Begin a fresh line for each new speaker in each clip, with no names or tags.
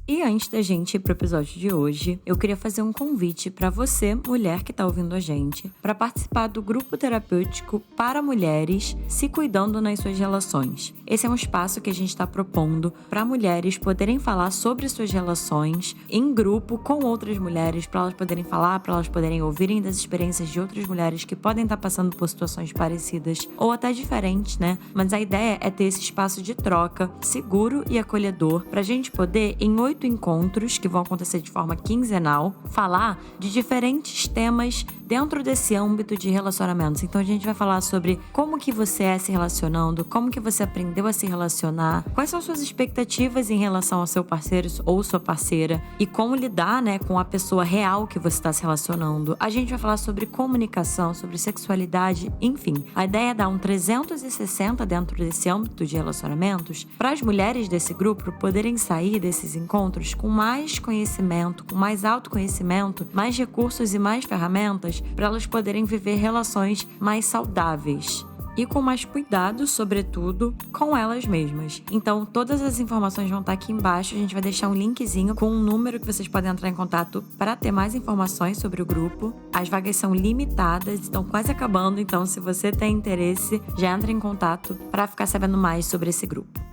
E antes da gente ir pro episódio de hoje, eu queria fazer um convite para você, mulher que tá ouvindo a gente, para participar do grupo terapêutico para mulheres se cuidando nas suas relações. Esse é um espaço que a gente está propondo para mulheres poderem falar sobre suas relações em grupo com outras mulheres, para elas poderem falar, para elas poderem ouvirem das experiências de outras mulheres que podem estar passando por situações parecidas ou até diferentes, né? Mas a ideia é ter esse espaço de troca seguro e acolhedor pra gente poder, em 8 encontros que vão acontecer de forma quinzenal, falar de diferentes temas dentro desse âmbito de relacionamentos. Então a gente vai falar sobre como que você é se relacionando, como que você aprendeu a se relacionar, quais são suas expectativas em relação ao seu parceiro ou sua parceira e como lidar, né, com a pessoa real que você está se relacionando. A gente vai falar sobre comunicação, sobre sexualidade, enfim. A ideia é dar um 360 dentro desse âmbito de relacionamentos para as mulheres desse grupo poderem sair desses encontros com mais conhecimento, com mais autoconhecimento, mais recursos e mais ferramentas para elas poderem viver relações mais saudáveis. E com mais cuidado, sobretudo, com elas mesmas. Então, todas as informações vão estar aqui embaixo. A gente vai deixar um linkzinho com um número que vocês podem entrar em contato para ter mais informações sobre o grupo. As vagas são limitadas, estão quase acabando. Então, se você tem interesse, já entra em contato para ficar sabendo mais sobre esse grupo.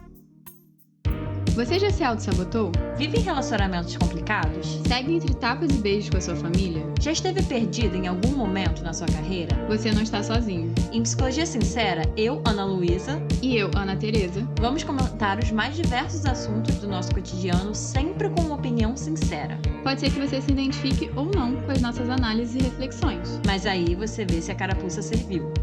Você já se auto-sabotou?
Vive relacionamentos complicados?
Segue entre tapas e beijos com a sua família?
Já esteve perdido em algum momento na sua carreira?
Você não está sozinho.
Em Psicologia Sincera, eu, Ana Luísa,
E eu, Ana Tereza,
vamos comentar os mais diversos assuntos do nosso cotidiano, sempre com uma opinião sincera.
pode ser que você se identifique ou não com as nossas análises e reflexões.
Mas aí você vê se a carapuça serviu.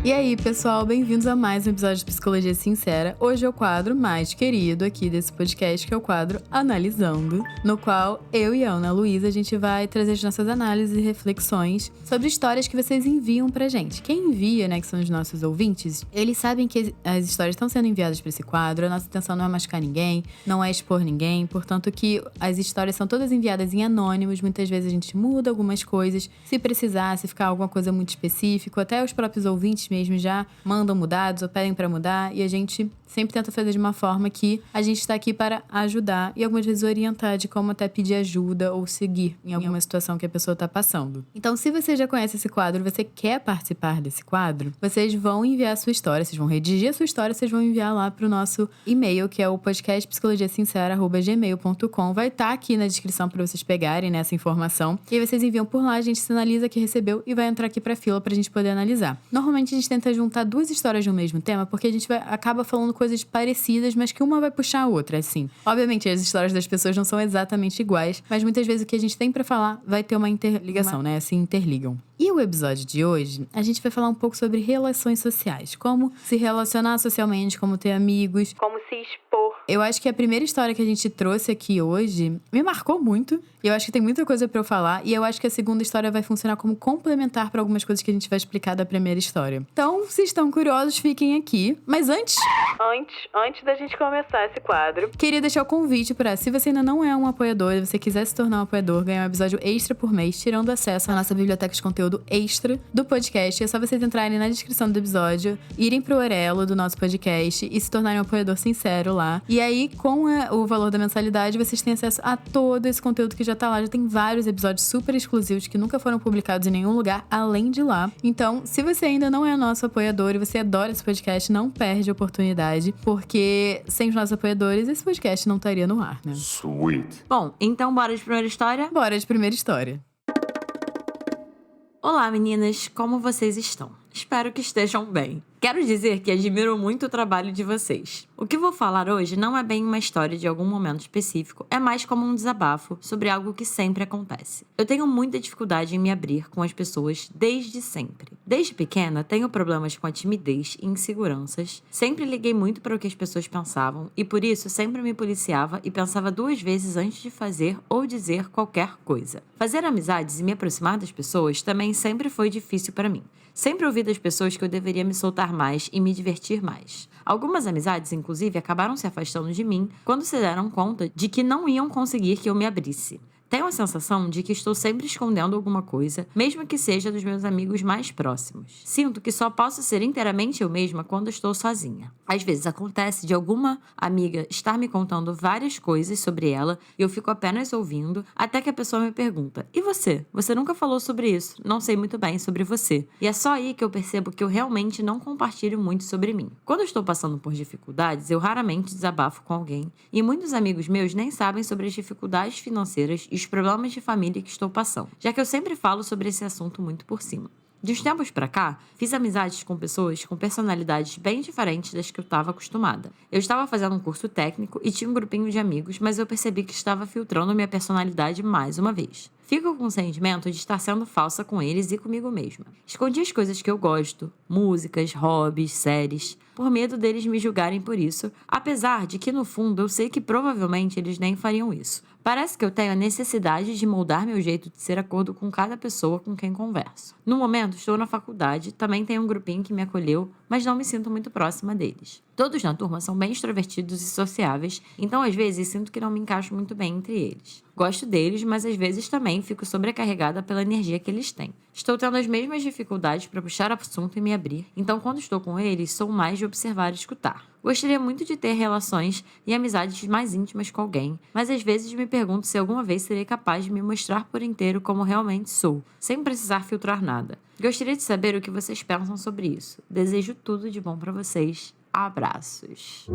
E aí, pessoal, bem-vindos a mais um episódio de Psicologia Sincera. Hoje é o quadro mais querido aqui desse podcast, que é o quadro Analisando, no qual eu e a Ana Luísa, a gente vai trazer as nossas análises e reflexões sobre histórias que vocês enviam pra gente. Quem envia, né, que são os nossos ouvintes, eles sabem que as histórias estão sendo enviadas pra esse quadro, a nossa intenção não é machucar ninguém, não é expor ninguém, portanto que as histórias são todas enviadas em anônimos, muitas vezes a gente muda algumas coisas, se precisar, se ficar alguma coisa muito específica, até os próprios ouvintes mesmo já mandam mudados ou pedem pra mudar, e a gente sempre tenta fazer de uma forma que a gente está aqui para ajudar e algumas vezes orientar de como até pedir ajuda ou seguir em alguma situação que a pessoa está passando. Então, se você já conhece esse quadro, você quer participar desse quadro, vocês vão enviar a sua história, vocês vão redigir a sua história, vocês vão enviar lá pro nosso e-mail, que é o podcastpsicologiasincera@gmail.com. Vai estar aqui na descrição para vocês pegarem nessa informação. E aí vocês enviam por lá, a gente sinaliza que recebeu e vai entrar aqui pra fila pra gente poder analisar. Normalmente a gente tenta juntar duas histórias de um mesmo tema, porque a gente acaba falando coisas parecidas, mas que uma vai puxar a outra, assim. Obviamente, as histórias das pessoas não são exatamente iguais, mas muitas vezes o que a gente tem pra falar vai ter uma interligação, né? Assim, interligam. E o episódio de hoje, a gente vai falar um pouco sobre relações sociais. Como se relacionar socialmente, como ter amigos, como se expor. Eu acho que a primeira história que a gente trouxe aqui hoje me marcou muito. E eu acho que tem muita coisa pra eu falar. E eu acho que a segunda história vai funcionar como complementar pra algumas coisas que a gente vai explicar da primeira história. Então, se estão curiosos, fiquem aqui. Mas antes da gente começar esse quadro, queria deixar o convite pra, se você ainda não é um apoiador e você quiser se tornar um apoiador, ganhar um episódio extra por mês, tirando acesso à nossa biblioteca de conteúdo extra do podcast. É só vocês entrarem na descrição do episódio, irem pro Orelo do nosso podcast e se tornarem um apoiador sincero lá. E aí, com o valor da mensalidade, vocês têm acesso a todo esse conteúdo que já tá lá. Já tem vários episódios super exclusivos que nunca foram publicados em nenhum lugar além de lá. Então, se você ainda não é nosso apoiador e você adora esse podcast, não perde a oportunidade, porque sem os nossos apoiadores, esse podcast não estaria no ar, né?
Sweet.
Bom, então bora de primeira história?
Bora de primeira história.
Olá, meninas, como vocês estão? Espero que estejam bem. Quero dizer que admiro muito o trabalho de vocês. O que vou falar hoje não é bem uma história de algum momento específico, é mais como um desabafo sobre algo que sempre acontece. Eu tenho muita dificuldade em me abrir com as pessoas desde sempre. Desde pequena, tenho problemas com a timidez e inseguranças. Sempre liguei muito para o que as pessoas pensavam e por isso sempre me policiava e pensava 2 vezes antes de fazer ou dizer qualquer coisa. Fazer amizades e me aproximar das pessoas também sempre foi difícil para mim. Sempre ouvi das pessoas que eu deveria me soltar mais e me divertir mais. Algumas amizades, inclusive, acabaram se afastando de mim quando se deram conta de que não iam conseguir que eu me abrisse. Tenho a sensação de que estou sempre escondendo alguma coisa, mesmo que seja dos meus amigos mais próximos. Sinto que só posso ser inteiramente eu mesma quando estou sozinha. Às vezes acontece de alguma amiga estar me contando várias coisas sobre ela e eu fico apenas ouvindo, até que a pessoa me pergunta: e você? Você nunca falou sobre isso, não sei muito bem sobre você. E é só aí que eu percebo que eu realmente não compartilho muito sobre mim. Quando eu estou passando por dificuldades, eu raramente desabafo com alguém, e muitos amigos meus nem sabem sobre as dificuldades financeiras e os problemas de família que estou passando, já que eu sempre falo sobre esse assunto muito por cima. De uns tempos pra cá, fiz amizades com pessoas com personalidades bem diferentes das que eu estava acostumada. Eu estava fazendo um curso técnico e tinha um grupinho de amigos, mas eu percebi que estava filtrando minha personalidade mais uma vez. Fico com o sentimento de estar sendo falsa com eles e comigo mesma. Escondi as coisas que eu gosto, músicas, hobbies, séries, por medo deles me julgarem por isso, apesar de que no fundo eu sei que provavelmente eles nem fariam isso. Parece que eu tenho a necessidade de moldar meu jeito de ser de acordo com cada pessoa com quem converso. No momento, estou na faculdade, também tenho um grupinho que me acolheu, mas não me sinto muito próxima deles. Todos na turma são bem extrovertidos e sociáveis, então às vezes sinto que não me encaixo muito bem entre eles. Gosto deles, mas às vezes também fico sobrecarregada pela energia que eles têm. Estou tendo as mesmas dificuldades para puxar assunto e me abrir, então quando estou com eles, sou mais de observar e escutar. Gostaria muito de ter relações e amizades mais íntimas com alguém, mas às vezes me pergunto se alguma vez serei capaz de me mostrar por inteiro como realmente sou, sem precisar filtrar nada. Gostaria de saber o que vocês pensam sobre isso. Desejo tudo de bom para vocês. Abraços.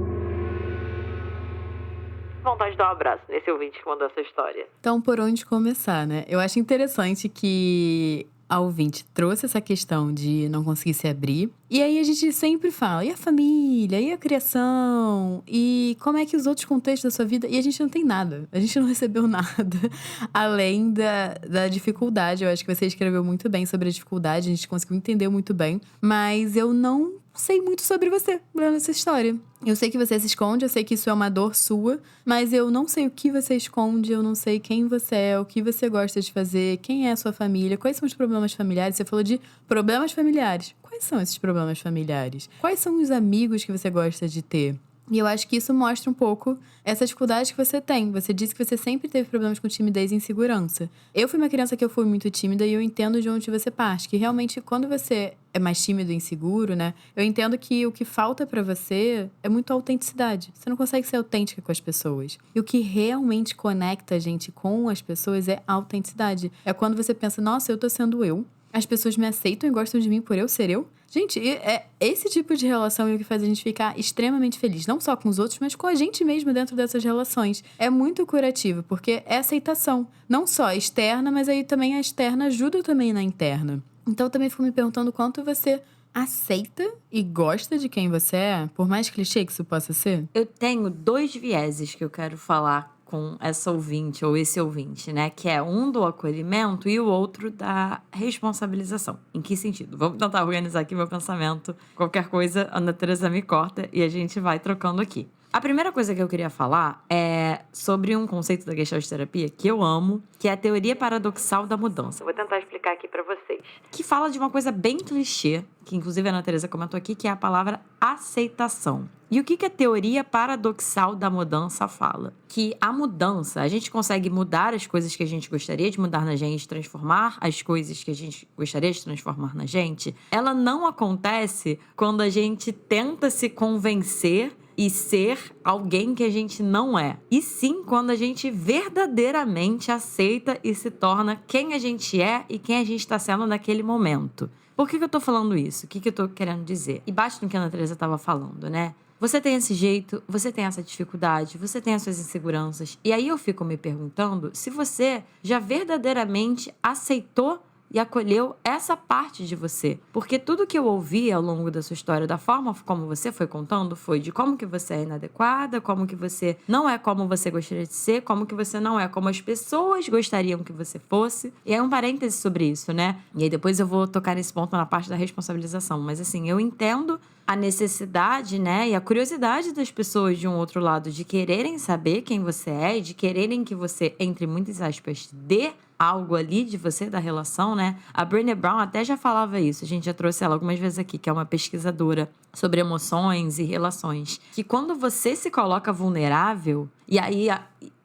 Vontade de dar um abraço nesse ouvinte que mandou essa história.
Então, por onde começar, né? Eu acho interessante que a ouvinte trouxe essa questão de não conseguir se abrir. E aí a gente sempre fala, e a família, e a criação, e como é que os outros contextos da sua vida... E a gente não tem nada, a gente não recebeu nada, além da dificuldade. Eu acho que você escreveu muito bem sobre a dificuldade, a gente conseguiu entender muito bem. Mas eu não sei muito sobre você, nessa história. Eu sei que você se esconde, eu sei que isso é uma dor sua, mas eu não sei o que você esconde, eu não sei quem você é, o que você gosta de fazer, quem é a sua família, quais são os problemas familiares. Você falou de problemas familiares. Quais são esses problemas familiares? Quais são os amigos que você gosta de ter? E eu acho que isso mostra um pouco essa dificuldade que você tem. Você disse que você sempre teve problemas com timidez e insegurança. Eu fui uma criança que eu fui muito tímida e eu entendo de onde você parte. Que realmente, quando você é mais tímido e inseguro, né? Eu entendo que o que falta pra você é muito autenticidade. Você não consegue ser autêntica com as pessoas. E o que realmente conecta a gente com as pessoas é a autenticidade. É quando você pensa, nossa, eu tô sendo eu. As pessoas me aceitam e gostam de mim por eu ser eu. Gente, é esse tipo de relação é o que faz a gente ficar extremamente feliz. Não só com os outros, mas com a gente mesmo dentro dessas relações. É muito curativo, porque é aceitação. Não só externa, mas aí também a externa ajuda também na interna. Então eu também fico me perguntando quanto você aceita e gosta de quem você é, por mais clichê que isso possa ser.
Eu tenho 2 vieses que eu quero falar com essa ouvinte ou esse ouvinte, né? Que é um do acolhimento e o outro da responsabilização. Em que sentido? Vamos tentar organizar aqui meu pensamento. Qualquer coisa, a Ana Teresa me corta e a gente vai trocando aqui. A primeira coisa que eu queria falar é sobre um conceito da Gestalt terapia que eu amo, que é a teoria paradoxal da mudança. Vou tentar explicar aqui pra vocês. Que fala de uma coisa bem clichê, que inclusive a Ana Teresa comentou aqui, que é a palavra aceitação. E o que a teoria paradoxal da mudança fala? Que a mudança, a gente consegue mudar as coisas que a gente gostaria de mudar na gente, transformar as coisas que a gente gostaria de transformar na gente. Ela não acontece quando a gente tenta se convencer e ser alguém que a gente não é. E sim quando a gente verdadeiramente aceita e se torna quem a gente é e quem a gente está sendo naquele momento. Por que eu tô falando isso? O que eu tô querendo dizer? E bate no que a Ana Teresa estava falando, né? Você tem esse jeito, você tem essa dificuldade, você tem as suas inseguranças. E aí eu fico me perguntando se você já verdadeiramente aceitou e acolheu essa parte de você. Porque tudo que eu ouvi ao longo da sua história, da forma como você foi contando, foi de como que você é inadequada, como que você não é como você gostaria de ser, como que você não é como as pessoas gostariam que você fosse. E aí um parêntese sobre isso, né? E aí depois eu vou tocar nesse ponto na parte da responsabilização. Mas assim, eu entendo a necessidade, né, e a curiosidade das pessoas de um outro lado de quererem saber quem você é e de quererem que você, entre muitas aspas, dê algo ali de você, da relação, né? A Brené Brown até já falava isso, a gente já trouxe ela algumas vezes aqui, que é uma pesquisadora sobre emoções e relações, que quando você se coloca vulnerável, e aí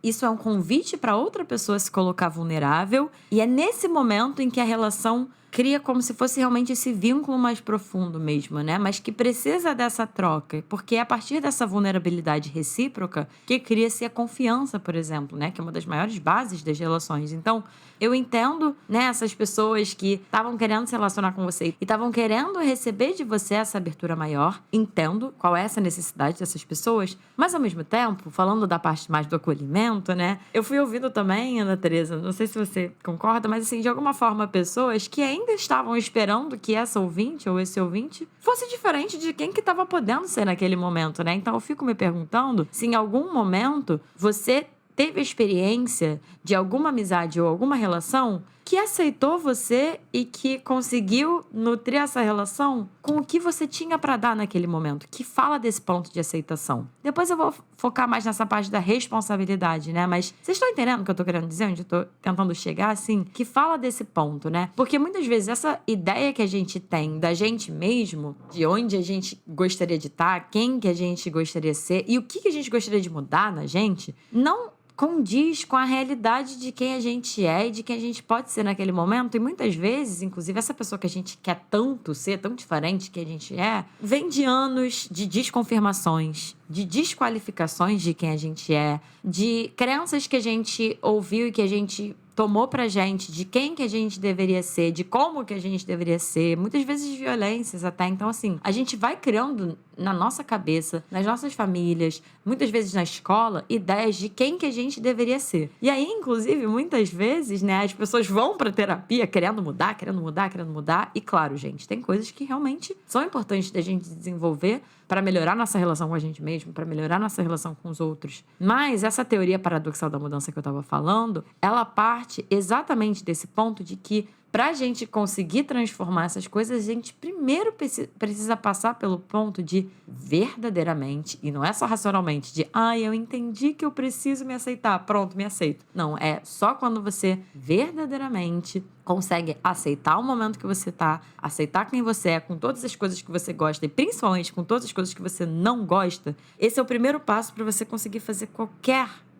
isso é um convite para outra pessoa se colocar vulnerável. E é nesse momento em que a relação cria como se fosse realmente esse vínculo mais profundo mesmo, né? Mas que precisa dessa troca, porque é a partir dessa vulnerabilidade recíproca que cria-se a confiança, por exemplo, né? Que é uma das maiores bases das relações. Então, eu entendo, né, essas pessoas que estavam querendo se relacionar com você e estavam querendo receber de você essa abertura maior. Entendo qual é essa necessidade dessas pessoas, mas ao mesmo tempo, falando da parte mais do acolhimento, né? Eu fui ouvindo também, Ana Teresa, não sei se você concorda, mas assim, de alguma forma, pessoas que ainda estavam esperando que essa ouvinte ou esse ouvinte fosse diferente de quem que estava podendo ser naquele momento, né? Então eu fico me perguntando se em algum momento você teve a experiência de alguma amizade ou alguma relação que aceitou você e que conseguiu nutrir essa relação com o que você tinha para dar naquele momento, que fala desse ponto de aceitação. Depois eu vou focar mais nessa parte da responsabilidade, né? Mas vocês estão entendendo o que eu tô querendo dizer? Onde eu tô tentando chegar, assim? Que fala desse ponto, né? Porque muitas vezes essa ideia que a gente tem da gente mesmo, de onde a gente gostaria de estar, quem que a gente gostaria de ser e o que a gente gostaria de mudar na gente, não condiz com a realidade de quem a gente é e de quem a gente pode ser naquele momento. E muitas vezes, inclusive, essa pessoa que a gente quer tanto ser, tão diferente que a gente é, vem de anos de desconfirmações, de desqualificações de quem a gente é, de crenças que a gente ouviu e que a gente tomou pra gente, de quem que a gente deveria ser, de como que a gente deveria ser, muitas vezes violências até. Então, assim, a gente vai criando na nossa cabeça, nas nossas famílias, muitas vezes na escola, ideias de quem que a gente deveria ser. E aí, inclusive, muitas vezes, né, as pessoas vão pra terapia querendo mudar, e claro, gente, tem coisas que realmente são importantes da gente desenvolver para melhorar nossa relação com a gente mesmo, para melhorar nossa relação com os outros. Mas essa teoria paradoxal da mudança que eu estava falando, ela parte exatamente desse ponto de que para a gente conseguir transformar essas coisas, a gente primeiro precisa passar pelo ponto de verdadeiramente, e não é só racionalmente, de eu entendi que eu preciso me aceitar, pronto, me aceito. Não, é só quando você verdadeiramente consegue aceitar o momento que você tá, aceitar quem você é, com todas as coisas que você gosta e principalmente com todas as coisas que você não gosta. Esse é o primeiro passo para você conseguir fazer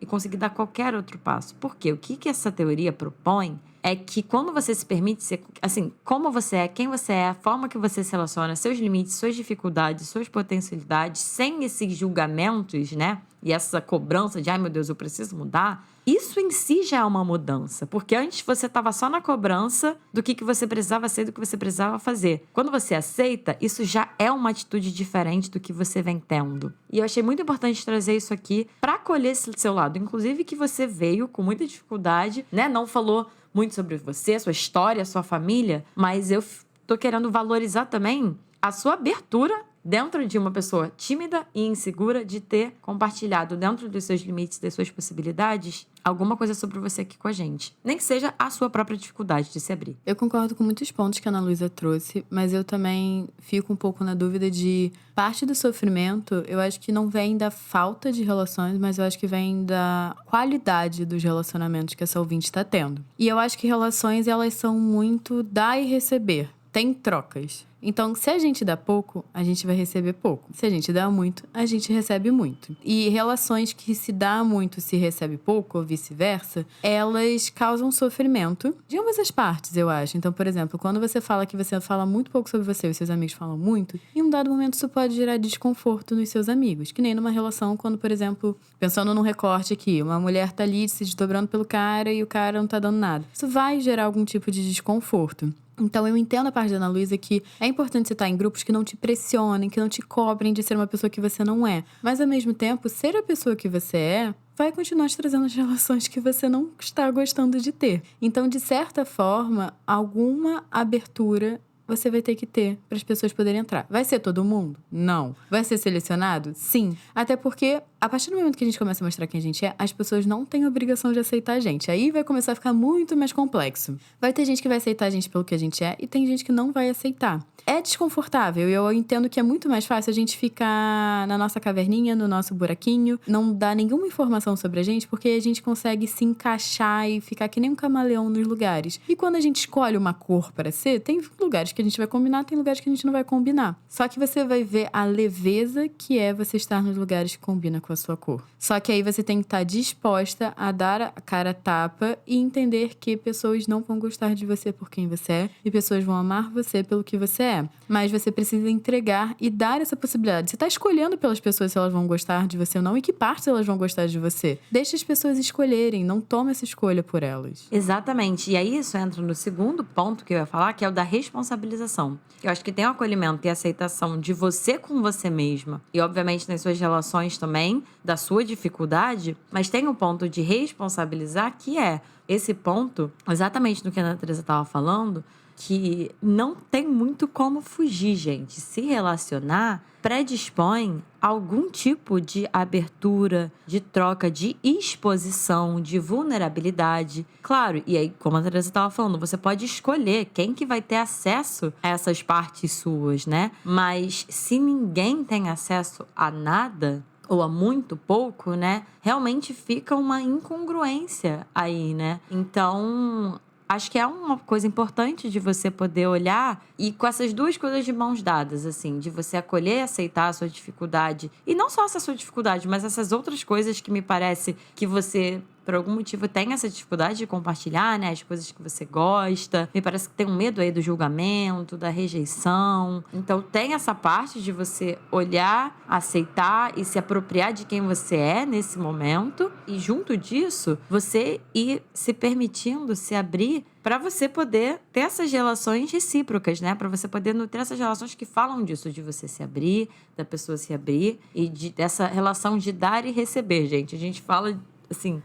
e conseguir dar qualquer outro passo. Por quê? O que essa teoria propõe é que quando você se permite ser, assim, como você é, quem você é, a forma que você se relaciona, seus limites, suas dificuldades, suas potencialidades, sem esses julgamentos, né? E essa cobrança de, ai meu Deus, eu preciso mudar. Isso em si já é uma mudança. Porque antes você estava só na cobrança do que você precisava ser, do que você precisava fazer. Quando você aceita, isso já é uma atitude diferente do que você vem tendo. E eu achei muito importante trazer isso aqui para acolher esse seu lado. Inclusive que você veio com muita dificuldade, né? Não falou muito sobre você, sua história, sua família, mas eu tô querendo valorizar também a sua abertura dentro de uma pessoa tímida e insegura de ter compartilhado dentro dos seus limites, das suas possibilidades, alguma coisa sobre você aqui com a gente. Nem que seja a sua própria dificuldade de se abrir.
Eu concordo com muitos pontos que a Ana Luísa trouxe, mas eu também fico um pouco na dúvida de parte do sofrimento, eu acho que não vem da falta de relações, mas eu acho que vem da qualidade dos relacionamentos que essa ouvinte está tendo. E eu acho que relações, elas são muito dar e receber. Tem trocas. Então, se a gente dá pouco, a gente vai receber pouco. Se a gente dá muito, a gente recebe muito. E relações que se dá muito, se recebe pouco, ou vice-versa, elas causam sofrimento de ambas as partes, eu acho. Então, por exemplo, quando você fala que você fala muito pouco sobre você e os seus amigos falam muito, em um dado momento isso pode gerar desconforto nos seus amigos. Que nem numa relação quando, por exemplo, pensando num recorte aqui, uma mulher tá ali se desdobrando pelo cara e o cara não tá dando nada. Isso vai gerar algum tipo de desconforto. Então, eu entendo a parte da Ana Luísa que é importante você estar em grupos que não te pressionem, que não te cobrem de ser uma pessoa que você não é. Mas, ao mesmo tempo, ser a pessoa que você é vai continuar te trazendo as relações que você não está gostando de ter. Então, de certa forma, alguma abertura você vai ter que ter para as pessoas poderem entrar. Vai ser todo mundo? Não. Vai ser selecionado? Sim. Até porque, a partir do momento que a gente começa a mostrar quem a gente é, as pessoas não têm obrigação de aceitar a gente. Aí vai começar a ficar muito mais complexo. Vai ter gente que vai aceitar a gente pelo que a gente é e tem gente que não vai aceitar. É desconfortável e eu entendo que é muito mais fácil a gente ficar na nossa caverninha, no nosso buraquinho, não dar nenhuma informação sobre a gente, porque a gente consegue se encaixar e ficar que nem um camaleão nos lugares. E quando a gente escolhe uma cor para ser, tem lugares que que a gente vai combinar, tem lugares que a gente não vai combinar. Só que você vai ver a leveza que é você estar nos lugares que combinam com a sua cor. Só que aí você tem que estar disposta a dar a cara a tapa e entender que pessoas não vão gostar de você por quem você é e pessoas vão amar você pelo que você é. Mas você precisa entregar e dar essa possibilidade. Você tá escolhendo pelas pessoas se elas vão gostar de você ou não e que partes elas vão gostar de você. Deixa as pessoas escolherem, não toma essa escolha por elas.
Exatamente. E aí isso entra no segundo ponto que eu ia falar, que é o da responsabilização. Eu acho que tem o acolhimento e a aceitação de você com você mesma. E, obviamente, nas suas relações também, da sua dificuldade. Mas tem um ponto de responsabilizar que é esse ponto, exatamente do que a Ana Teresa estava falando, que não tem muito como fugir, gente. Se relacionar predispõe a algum tipo de abertura, de troca, de exposição, de vulnerabilidade. Claro, e aí, como a Teresa estava falando, você pode escolher quem que vai ter acesso a essas partes suas, né? Mas se ninguém tem acesso a nada, ou a muito pouco, né? Realmente fica uma incongruência aí, né? Então, acho que é uma coisa importante de você poder olhar e com essas duas coisas de mãos dadas, assim, de você acolher e aceitar a sua dificuldade. E não só essa sua dificuldade, mas essas outras coisas que me parece que você, por algum motivo, tem essa dificuldade de compartilhar, né? As coisas que você gosta. Me parece que tem um medo aí do julgamento, da rejeição. Então, tem essa parte de você olhar, aceitar e se apropriar de quem você é nesse momento. E, junto disso, você ir se permitindo se abrir para você poder ter essas relações recíprocas, né? Para você poder nutrir essas relações que falam disso, de você se abrir, da pessoa se abrir e dessa relação de dar e receber, gente. A gente fala, assim,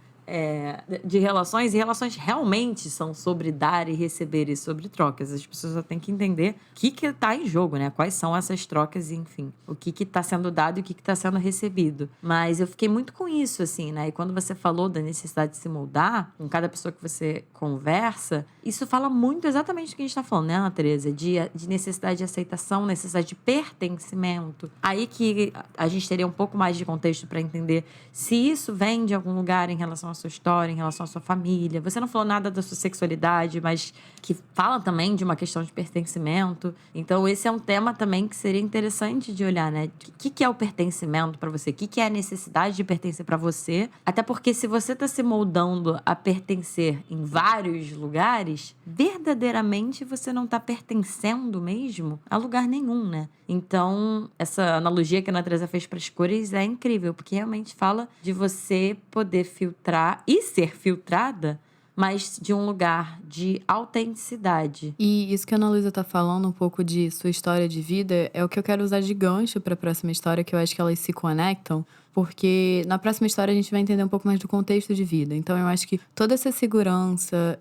de relações, e relações realmente são sobre dar e receber e sobre trocas. As pessoas só têm que entender o que está em jogo, né? Quais são essas trocas, enfim, o que está sendo dado e o que está sendo recebido. Mas eu fiquei muito com isso, assim, né? E quando você falou da necessidade de se moldar com cada pessoa que você conversa, isso fala muito exatamente do que a gente está falando, né, Ana Teresa? De necessidade de aceitação, necessidade de pertencimento. Aí que a gente teria um pouco mais de contexto para entender se isso vem de algum lugar em relação à sua história, em relação à sua família. Você não falou nada da sua sexualidade, mas que fala também de uma questão de pertencimento. Então, esse é um tema também que seria interessante de olhar, né? O que é o pertencimento para você? O que é a necessidade de pertencer para você? Até porque se você está se moldando a pertencer em vários lugares, verdadeiramente você não está pertencendo mesmo a lugar nenhum, né? Então, essa analogia que a Ana Teresa fez para as cores é incrível, porque realmente fala de você poder filtrar e ser filtrada, mas de um lugar de autenticidade.
E isso que a Ana Luísa tá falando, um pouco de sua história de vida, é o que eu quero usar de gancho para a próxima história, que eu acho que elas se conectam. Porque na próxima história a gente vai entender um pouco mais do contexto de vida. Então eu acho que toda essa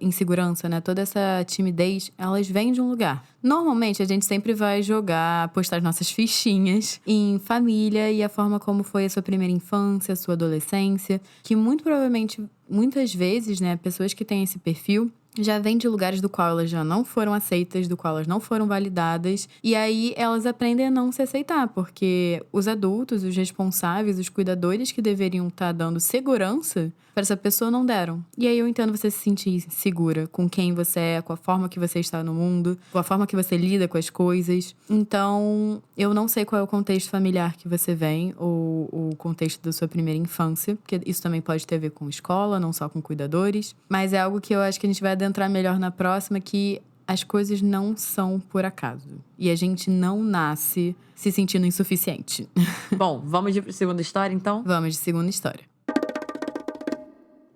insegurança, né? Toda essa timidez, elas vêm de um lugar. Normalmente a gente sempre vai postar as nossas fichinhas em família e a forma como foi a sua primeira infância, a sua adolescência. Que muito provavelmente, muitas vezes, né? Pessoas que têm esse perfil já vêm de lugares do qual elas já não foram aceitas, do qual elas não foram validadas. E aí elas aprendem a não se aceitar, porque os adultos, os responsáveis, os cuidadores que deveriam estar dando segurança para essa pessoa não deram. E aí eu entendo você se sentir segura com quem você é, com a forma que você está no mundo, com a forma que você lida com as coisas. Então, eu não sei qual é o contexto familiar que você vem, ou o contexto da sua primeira infância, porque isso também pode ter a ver com escola, não só com cuidadores. Mas é algo que eu acho que a gente vai adentrar melhor na próxima, que as coisas não são por acaso. E a gente não nasce se sentindo insuficiente.
Bom, vamos de segunda história, então?
Vamos de segunda história.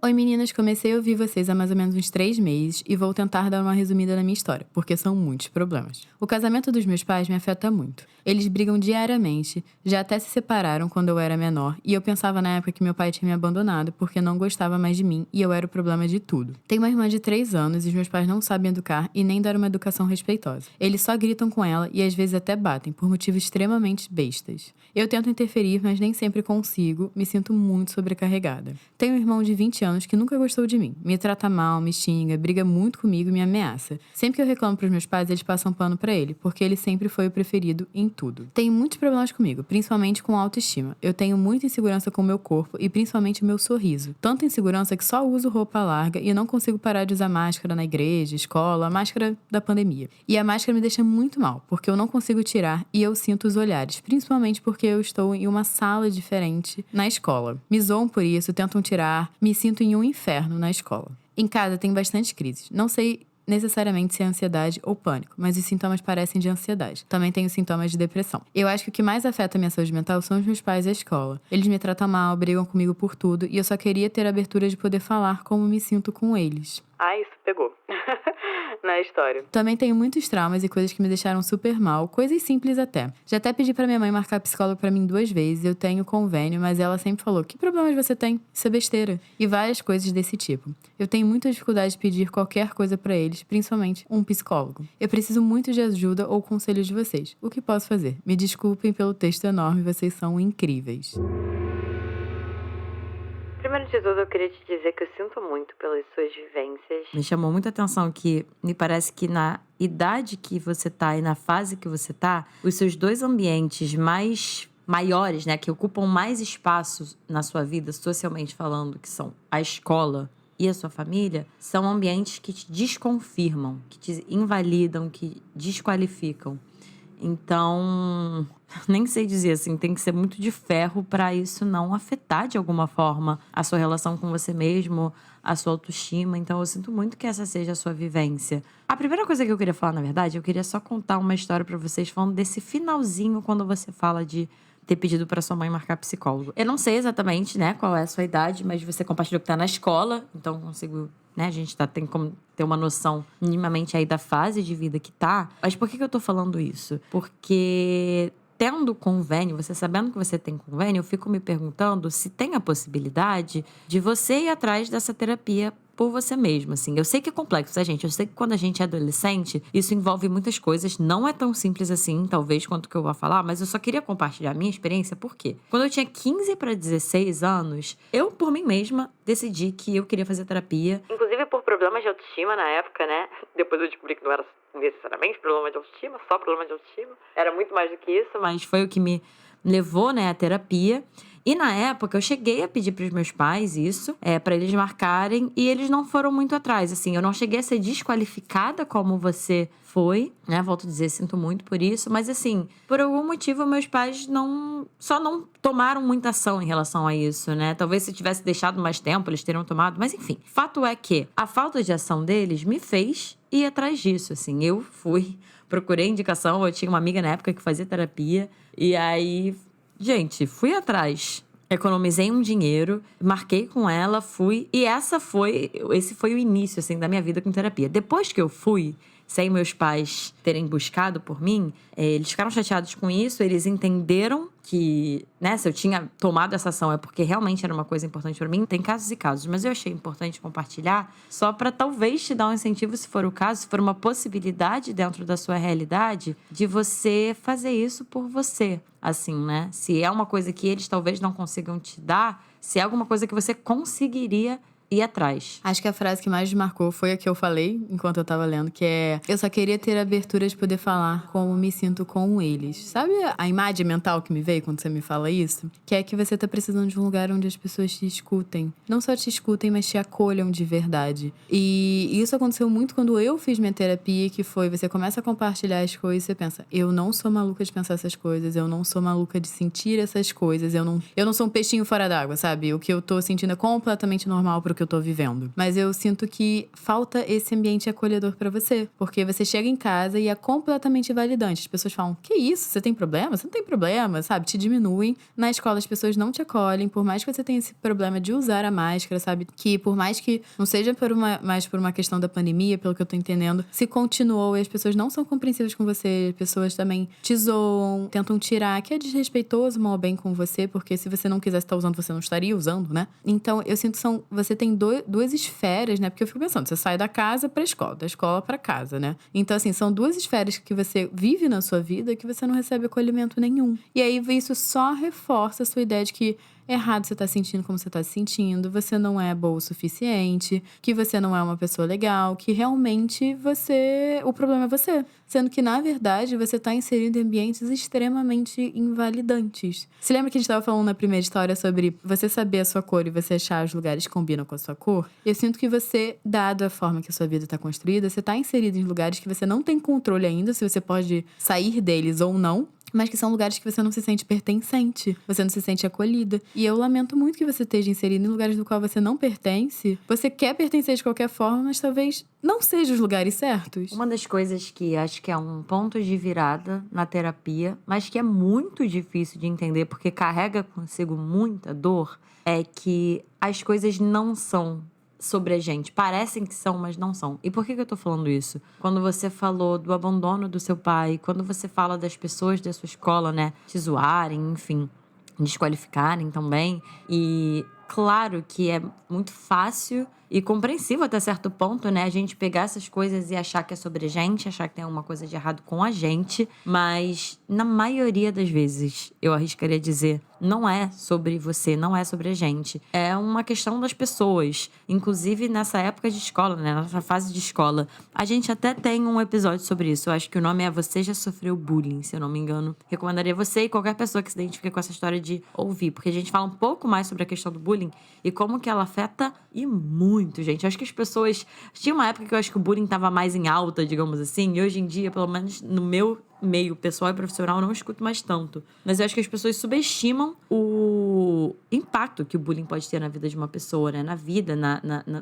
Oi meninas, comecei a ouvir vocês há mais ou menos uns 3 meses e vou tentar dar uma resumida na minha história, porque são muitos problemas. O casamento dos meus pais me afeta muito. Eles brigam diariamente, já até se separaram quando eu era menor e eu pensava na época que meu pai tinha me abandonado porque não gostava mais de mim e eu era o problema de tudo. Tenho uma irmã de 3 anos e os meus pais não sabem educar e nem dar uma educação respeitosa. Eles só gritam com ela e às vezes até batem, por motivos extremamente bestas. Eu tento interferir, mas nem sempre consigo, me sinto muito sobrecarregada. Tenho um irmão de 20 anos anos que nunca gostou de mim. Me trata mal, me xinga, briga muito comigo e me ameaça. Sempre que eu reclamo pros meus pais, eles passam pano pra ele, porque ele sempre foi o preferido em tudo. Tenho muitos problemas comigo, principalmente com autoestima. Eu tenho muita insegurança com o meu corpo e principalmente o meu sorriso. Tanta insegurança que só uso roupa larga e não consigo parar de usar máscara na igreja, escola, a máscara da pandemia. E a máscara me deixa muito mal, porque eu não consigo tirar e eu sinto os olhares, principalmente porque eu estou em uma sala diferente na escola. Me zoam por isso, tentam tirar, me sinto em um inferno na escola. Em casa tem bastante crises. Não sei necessariamente se é ansiedade ou pânico, mas os sintomas parecem de ansiedade. Também tenho sintomas de depressão. Eu acho que o que mais afeta a minha saúde mental são os meus pais e a escola. Eles me tratam mal, brigam comigo por tudo, e eu só queria ter a abertura de poder falar como me sinto com eles.
Isso pegou. Na história.
Também tenho muitos traumas e coisas que me deixaram super mal, coisas simples até. Já até pedi pra minha mãe marcar psicólogo pra mim 2 vezes, eu tenho convênio, mas ela sempre falou: que problemas você tem? Isso é besteira. E várias coisas desse tipo. Eu tenho muita dificuldade de pedir qualquer coisa pra eles, principalmente um psicólogo. Eu preciso muito de ajuda ou conselhos de vocês. O que posso fazer? Me desculpem pelo texto enorme, vocês são incríveis.
Primeiro de tudo, eu queria te dizer que eu sinto muito pelas suas vivências. Me chamou muita atenção que me parece que na idade que você tá e na fase que você tá, os seus 2 ambientes maiores, né, que ocupam mais espaço na sua vida, socialmente falando, que são a escola e a sua família, são ambientes que te desconfirmam, que te invalidam, que desqualificam. Então, nem sei dizer assim, tem que ser muito de ferro para isso não afetar de alguma forma a sua relação com você mesmo, a sua autoestima. Então, eu sinto muito que essa seja a sua vivência. A primeira coisa que eu queria falar, na verdade, eu queria só contar uma história para vocês, falando desse finalzinho quando você fala de ter pedido para sua mãe marcar psicólogo. Eu não sei exatamente, né, qual é a sua idade, mas você compartilhou que tá na escola, então consigo, né, a gente tem como ter uma noção minimamente aí da fase de vida que tá. Mas por que eu tô falando isso? Porque tendo convênio, você sabendo que você tem convênio, eu fico me perguntando se tem a possibilidade de você ir atrás dessa terapia por você mesmo, assim. Eu sei que é complexo, tá, gente? Eu sei que quando a gente é adolescente, isso envolve muitas coisas. Não é tão simples assim, talvez, quanto o que eu vou falar, mas eu só queria compartilhar a minha experiência, por quê? Quando eu tinha 15 para 16 anos, eu, por mim mesma, decidi que eu queria fazer terapia. Inclusive por problemas de autoestima na época, né? Depois eu descobri que não era necessariamente problema de autoestima, só problema de autoestima. Era muito mais do que isso, mas foi o que me levou, né, à terapia. E na época eu cheguei a pedir pros meus pais isso, pra eles marcarem, e eles não foram muito atrás, assim. Eu não cheguei a ser desqualificada como você foi, né? Volto a dizer, sinto muito por isso. Mas assim, por algum motivo meus pais só não tomaram muita ação em relação a isso, né? Talvez se tivesse deixado mais tempo, eles teriam tomado. Mas enfim, fato é que a falta de ação deles me fez ir atrás disso, assim. Eu procurei indicação, eu tinha uma amiga na época que fazia terapia, e aí... Gente, fui atrás, economizei um dinheiro, marquei com ela, fui. E esse foi o início, assim, da minha vida com terapia. Depois que eu fui, sem meus pais terem buscado por mim, eles ficaram chateados com isso, eles entenderam que, né, se eu tinha tomado essa ação é porque realmente era uma coisa importante pra mim. Tem casos e casos, mas eu achei importante compartilhar só pra talvez te dar um incentivo, se for o caso, se for uma possibilidade dentro da sua realidade, de você fazer isso por você, assim, né? Se é uma coisa que eles talvez não consigam te dar, se é alguma coisa que você conseguiria ir atrás.
Acho que a frase que mais me marcou foi a que eu falei enquanto eu tava lendo, que é: eu só queria ter a abertura de poder falar como me sinto com eles. Sabe a imagem mental que me veio quando você me fala isso? Que é que você tá precisando de um lugar onde as pessoas te escutem. Não só te escutem, mas te acolham de verdade. E isso aconteceu muito quando eu fiz minha terapia, que foi: você começa a compartilhar as coisas e você pensa: eu não sou maluca de pensar essas coisas, eu não sou maluca de sentir essas coisas, eu não sou um peixinho fora d'água, sabe? O que eu tô sentindo é completamente normal pro que eu tô vivendo. Mas eu sinto que falta esse ambiente acolhedor pra você. Porque você chega em casa e é completamente validante. As pessoas falam: que isso? Você tem problema? Você não tem problema, sabe? Te diminuem. Na escola as pessoas não te acolhem, por mais que você tenha esse problema de usar a máscara, sabe? Que por mais que não seja mais por uma questão da pandemia, pelo que eu tô entendendo, se continuou e as pessoas não são compreensivas com você, as pessoas também te zoam, tentam tirar, que é desrespeitoso, mal ou bem com você, porque se você não quisesse estar usando, você não estaria usando, né? Então, eu sinto que você tem duas esferas, né? Porque eu fico pensando, você sai da casa pra escola, da escola pra casa, né? Então, assim, são duas esferas que você vive na sua vida que você não recebe acolhimento nenhum. E aí, isso só reforça a sua ideia de que errado você tá sentindo como você tá se sentindo, você não é boa o suficiente, que você não é uma pessoa legal, que realmente o problema é você. Sendo que, na verdade, você tá inserido em ambientes extremamente invalidantes. Você lembra que a gente tava falando na primeira história sobre você saber a sua cor e você achar os lugares que combinam com a sua cor? Eu sinto que você, dado a forma que a sua vida tá construída, você tá inserido em lugares que você não tem controle ainda, se você pode sair deles ou não. Mas que são lugares que você não se sente pertencente, você não se sente acolhida. E eu lamento muito que você esteja inserido em lugares do qual você não pertence. Você quer pertencer de qualquer forma, mas talvez não sejam os lugares certos.
Uma das coisas que acho que é um ponto de virada na terapia, mas que é muito difícil de entender porque carrega consigo muita dor, é que as coisas não são sobre a gente. Parecem que são, mas não são. E por que eu tô falando isso? Quando você falou do abandono do seu pai, quando você fala das pessoas da sua escola, né, te zoarem, enfim, desqualificarem também. E claro que é muito fácil e compreensível até certo ponto, né? A gente pegar essas coisas e achar que é sobre a gente, achar que tem alguma coisa de errado com a gente. Mas, na maioria das vezes, eu arriscaria dizer, não é sobre você, não é sobre a gente. É uma questão das pessoas. Inclusive, nessa época de escola, né? Nessa fase de escola. A gente até tem um episódio sobre isso. Eu acho que o nome é Você Já Sofreu Bullying, se eu não me engano. Recomendaria você e qualquer pessoa que se identifique com essa história de ouvir. Porque a gente fala um pouco mais sobre a questão do bullying e como que ela afeta e muito, gente. Eu acho que as pessoas... Tinha uma época que eu acho que o bullying tava mais em alta, digamos assim. E hoje em dia, pelo menos no meu meio pessoal e profissional, eu não escuto mais tanto. Mas eu acho que as pessoas subestimam o impacto que o bullying pode ter na vida de uma pessoa, né? Na vida,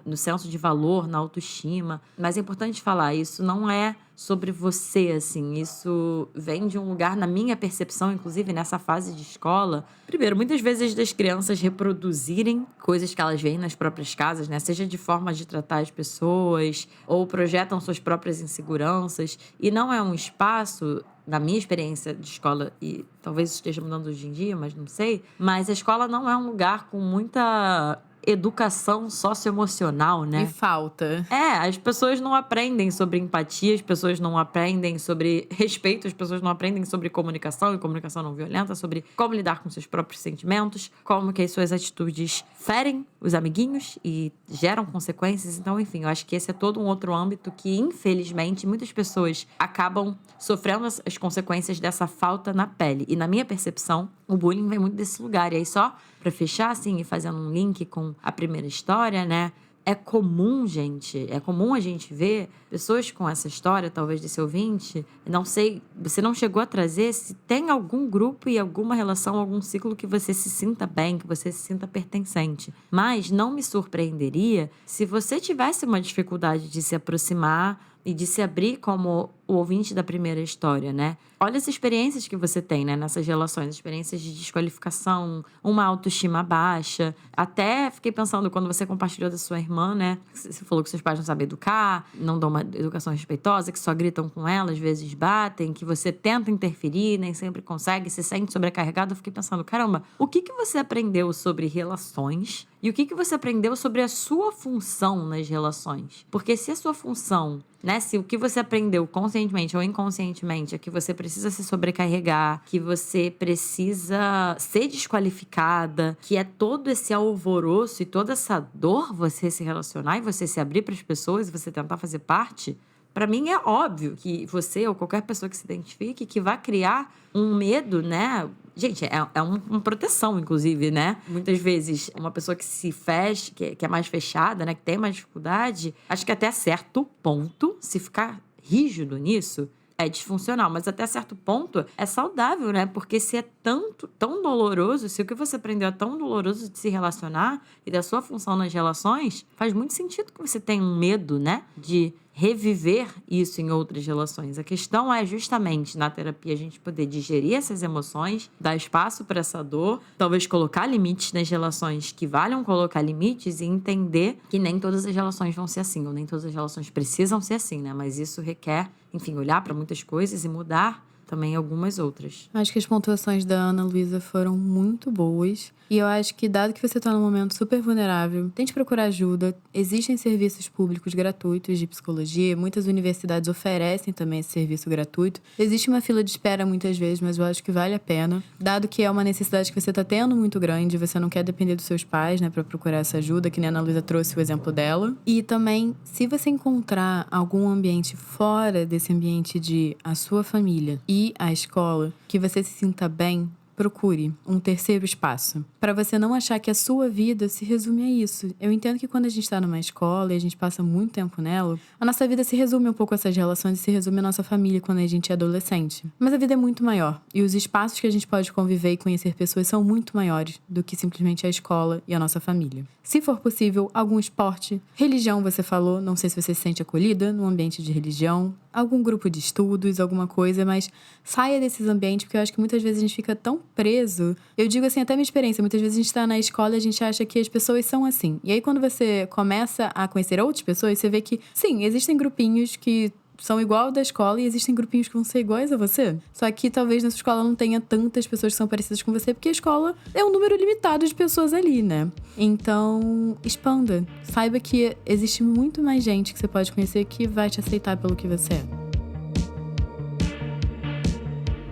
no senso de valor, na autoestima. Mas é importante falar, isso não é sobre você, assim. Isso vem de um lugar, na minha percepção, inclusive nessa fase de escola. Primeiro, muitas vezes das crianças reproduzirem coisas que elas veem nas próprias casas, né? Seja de forma de tratar as pessoas, ou projetam suas próprias inseguranças. E não é um espaço, na minha experiência de escola, e talvez isso esteja mudando hoje em dia, mas não sei. Mas a escola não é um lugar com muita educação socioemocional, né?
E falta.
As pessoas não aprendem sobre empatia, as pessoas não aprendem sobre respeito, as pessoas não aprendem sobre comunicação e comunicação não violenta, sobre como lidar com seus próprios sentimentos, como que as suas atitudes ferem os amiguinhos e geram consequências. Então, enfim, eu acho que esse é todo um outro âmbito que, infelizmente, muitas pessoas acabam sofrendo as consequências dessa falta na pele. E na minha percepção, o bullying vem muito desse lugar. E aí, só pra fechar, assim, e fazendo um link com a primeira história, né? É comum, gente, a gente ver pessoas com essa história, talvez desse ouvinte, não sei, você não chegou a trazer, se tem algum grupo e alguma relação, algum ciclo que você se sinta bem, que você se sinta pertencente. Mas não me surpreenderia se você tivesse uma dificuldade de se aproximar e de se abrir como o ouvinte da primeira história, né? Olha as experiências que você tem, né, nessas relações, experiências de desqualificação, uma autoestima baixa. Até fiquei pensando, quando você compartilhou da sua irmã, né? Você falou que seus pais não sabem educar, não dão uma educação respeitosa, que só gritam com ela, às vezes batem, que você tenta interferir, nem sempre consegue, se sente sobrecarregado. Eu fiquei pensando, caramba, o que você aprendeu sobre relações e o que você aprendeu sobre a sua função nas relações? Porque se a sua função, né, se o que você aprendeu conscientemente ou inconscientemente é que você precisa se sobrecarregar, que você precisa ser desqualificada, que é todo esse alvoroço e toda essa dor você se relacionar e você se abrir para as pessoas e você tentar fazer parte, para mim é óbvio que você ou qualquer pessoa que se identifique que vai criar um medo, né? Gente, é uma proteção, inclusive, né? Muitas vezes, uma pessoa que se fecha, que é mais fechada, né? Que tem mais dificuldade, acho que até certo ponto, se ficar rígido nisso, é disfuncional. Mas até certo ponto, é saudável, né? Porque se é tão doloroso, se o que você aprendeu é tão doloroso de se relacionar e da sua função nas relações, faz muito sentido que você tenha um medo, né? De reviver isso em outras relações. A questão é justamente na terapia a gente poder digerir essas emoções, dar espaço para essa dor, talvez colocar limites nas relações que valham colocar limites e entender que nem todas as relações vão ser assim, ou nem todas as relações precisam ser assim, né? Mas isso requer, enfim, olhar para muitas coisas e mudar também algumas outras.
Acho que as pontuações da Ana Luísa foram muito boas. E eu acho que, dado que você tá num momento super vulnerável, tente procurar ajuda. Existem serviços públicos gratuitos de psicologia. Muitas universidades oferecem também esse serviço gratuito. Existe uma fila de espera muitas vezes, mas eu acho que vale a pena. Dado que é uma necessidade que você tá tendo muito grande, você não quer depender dos seus pais, né, pra procurar essa ajuda, que nem a Ana Luísa trouxe o exemplo dela. E também, se você encontrar algum ambiente fora desse ambiente de a sua família e a escola, que você se sinta bem, procure um terceiro espaço. Para você não achar que a sua vida se resume a isso. Eu entendo que quando a gente está numa escola e a gente passa muito tempo nela, a nossa vida se resume um pouco a essas relações e se resume à nossa família quando a gente é adolescente. Mas a vida é muito maior. E os espaços que a gente pode conviver e conhecer pessoas são muito maiores do que simplesmente a escola e a nossa família. Se for possível, algum esporte. Religião, você falou. Não sei se você se sente acolhida num ambiente de religião. Algum grupo de estudos, alguma coisa, mas saia desses ambientes, porque eu acho que muitas vezes a gente fica tão preso. Eu digo assim, até minha experiência, muitas vezes a gente tá na escola e a gente acha que as pessoas são assim. E aí quando você começa a conhecer outras pessoas, você vê que, sim, existem grupinhos que são igual da escola e existem grupinhos que vão ser iguais a você. Só que talvez na sua escola não tenha tantas pessoas que são parecidas com você, porque a escola é um número limitado de pessoas ali, né? Então, expanda. Saiba que existe muito mais gente que você pode conhecer que vai te aceitar pelo que você é.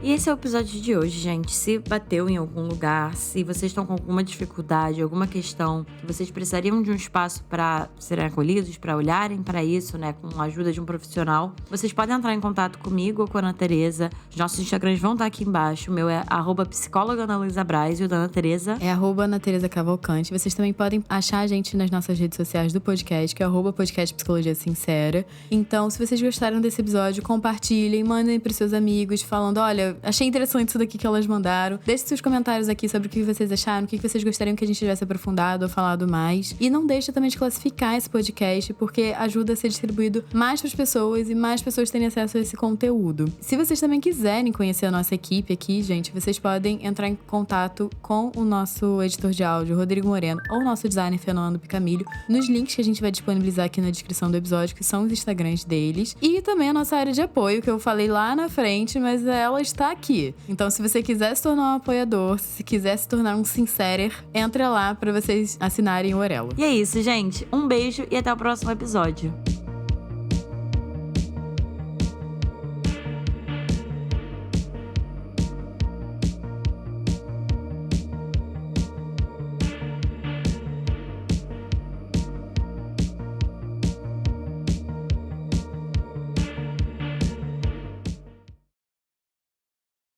E esse é o episódio de hoje, gente. Se bateu em algum lugar, se vocês estão com alguma dificuldade, alguma questão que vocês precisariam de um espaço para serem acolhidos, para olharem para isso, né, com a ajuda de um profissional, vocês podem entrar em contato comigo ou com a Ana Tereza. Os nossos Instagrams vão estar aqui embaixo. O meu é @psicóloga_Ana-Luísa_Braz e o da Ana Tereza
é @Ana-Tereza-Cavalcante. Vocês também podem achar a gente nas nossas redes sociais do podcast, que é @podcast Psicologia Sincera. Então, se vocês gostaram desse episódio, compartilhem, mandem pros seus amigos, falando, olha, achei interessante isso daqui que elas mandaram. Deixe seus comentários aqui sobre o que vocês acharam, o que vocês gostariam que a gente tivesse aprofundado ou falado mais. E não deixe também de classificar esse podcast, porque ajuda a ser distribuído mais para as pessoas e mais pessoas terem acesso a esse conteúdo. Se vocês também quiserem conhecer a nossa equipe aqui, gente, vocês podem entrar em contato com o nosso editor de áudio, Rodrigo Moreno, ou o nosso designer, Fernando Picamilho, nos links que a gente vai disponibilizar aqui na descrição do episódio, que são os Instagrams deles. E também a nossa área de apoio, que eu falei lá na frente, mas ela está aqui. Então, se você quiser se tornar um apoiador, se quiser se tornar um sincerer, entra lá para vocês assinarem o Orelo.
E é isso, gente. Um beijo e até o próximo episódio.